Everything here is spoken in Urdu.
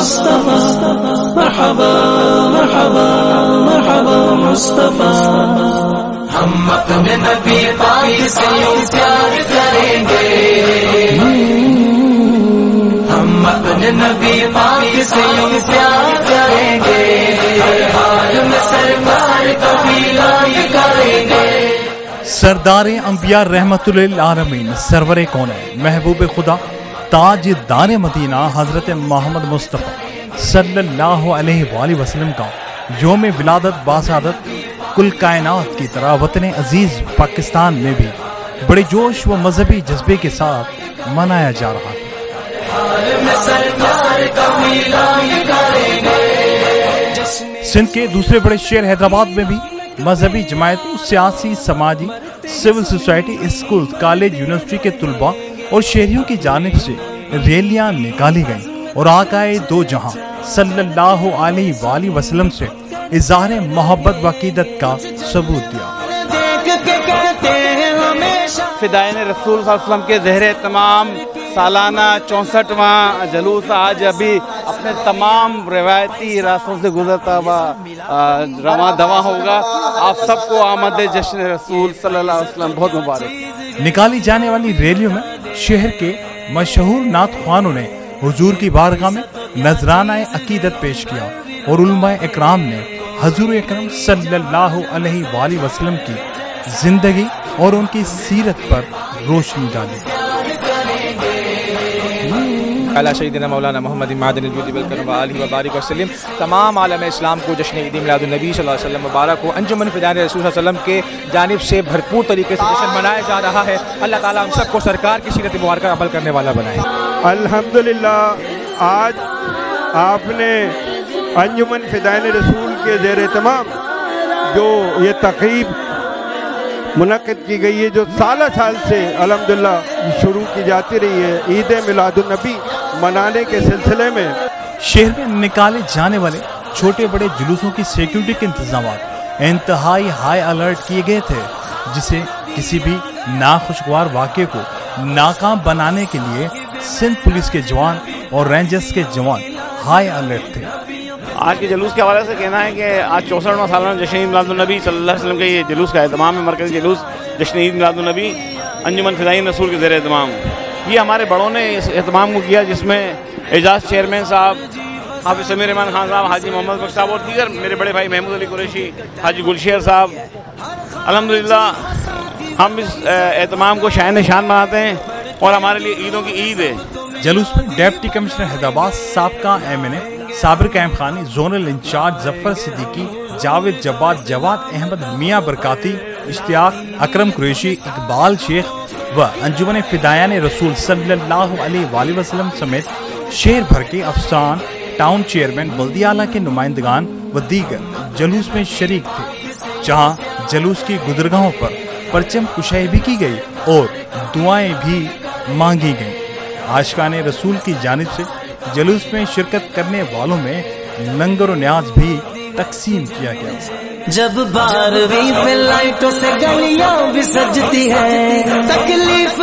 مصطفى مرحبا مرحبا مرحبا مصطفى. ہم اپنے نبی پاک سے یوں پیار کریں گے، ہم اپنے نبی پاک سے یوں پیار کریں گے، ہر حال میں سرکار کا پیار کریں گے. سردار انبیاء رحمت للعالمین سرور کونین محبوب خدا تاج دار مدینہ حضرت محمد مصطفیٰ صلی اللہ علیہ وآلہ وسلم کا یوم ولادت باسعادت کل کائنات کی طرح وطن عزیز پاکستان میں بھی بڑے جوش و مذہبی جذبے کے ساتھ منایا جا رہا ہے. سندھ کے دوسرے بڑے شہر حیدرآباد میں بھی مذہبی جماعتوں، سیاسی، سماجی، civil society, school, college, university کے طلباء اور شہریوں کی جانب سے ریلیاں نکالی گئیں اور آقائے دو جہاں صلی اللہ علیہ وآلہ وسلم سے اظہار محبت و عقیدت کا ثبوت دیا. فدائین رسول صلی اللہ علیہ وسلم کے زہر اہتمام سالانہ 64واں جلوس آج ابھی اپنے تمام روایتی راستوں سے گزرتا ہوا رواں دواں ہوگا. آپ سب کو آمد جشن رسول صلی اللہ علیہ وسلم بہت مبارک. نکالی جانے والی ریلیوں میں شہر کے مشہور نعت خوانوں نے حضور کی بارگاہ میں نذرانہ عقیدت پیش کیا اور علماء اکرام نے حضور اکرم صلی اللہ علیہ وآلہ وسلم کی زندگی اور ان کی سیرت پر روشنی ڈالی. علی سیدنا مولانا محمد معدن الجود والکرم وآلہ وبارک وسلم. تمام عالم اسلام کو جشن عید میلاد النبی صلی اللہ علیہ وسلم مبارک ہو. انجمن فدائین رسول صلی اللہ علیہ وسلم کے جانب سے بھرپور طریقے سے جشن منایا جا رہا ہے. اللہ تعالیٰ ہم سب کو سرکار کی سیرت مبارکہ عمل کرنے والا بنائے. الحمدللہ آج آپ نے انجمن فدائین رسول کے زیر اہتمام جو یہ تقریب منعقد کی گئی ہے، جو سالہ سال سے الحمدللہ شروع کی جاتی رہی ہے، عید میلاد النبی منانے کے سلسلے میں شہر میں نکالے جانے والے چھوٹے بڑے جلوسوں کی سیکیورٹی کے انتظامات انتہائی ہائی الرٹ کیے گئے تھے، جسے کسی بھی ناخوشگوار واقعے کو ناکام بنانے کے لیے سندھ پولیس کے جوان اور رینجرز کے جوان ہائی الرٹ تھے. آج کے جلوس کے حوالے سے کہنا ہے کہ آج 64واں سالانہ جشن عید میلاد النبی صلی اللہ علیہ وسلم کے یہ جلوس کا اہتمام ہے. مرکزی جلوس جشن عید میلاد النبی انجمن فدائین رسول کے زیر اہتمام. یہ ہمارے بڑوں نے اس اہتمام کو کیا، جس میں اعجاز چیئرمین صاحب، حافظ سمیر رحمان خان صاحب، حاجی محمد بخش صاحب اور دیگر میرے بڑے بھائی محمود علی قریشی، حاجی گلشیر صاحب. الحمدللہ ہم اس اہتمام کو شاہ نشان بناتے ہیں اور ہمارے لیے عیدوں کی عید ہے. جلوس میں ڈیپٹی کمشنر حیدرآباد سابقہ MNA صابر قائم خانی، زونل انچارج ظفر صدیقی، جاوید جباد، جواد احمد، میاں برکاتی، اشتیاق، اکرم قریشی، اقبال شیخ و انجمن فدائین رسول صلی اللہ علیہ وآلہ وسلم سمیت شہر بھر کے افسران، ٹاؤن چیئرمین، بلدیہ اعلیٰ کے نمائندگان و دیگر جلوس میں شریک تھے، جہاں جلوس کی گزرگاہوں پر پرچم کشائی بھی کی گئی اور دعائیں بھی مانگی گئیں. عاشقان رسول کی جانب سے جلوس میں شرکت کرنے والوں میں لنگر و نیاز بھی تقسیم کیا گیا. جب 12ویں پہ لائٹوں سے گلیاں بھی سجتی ہیں، تکلیف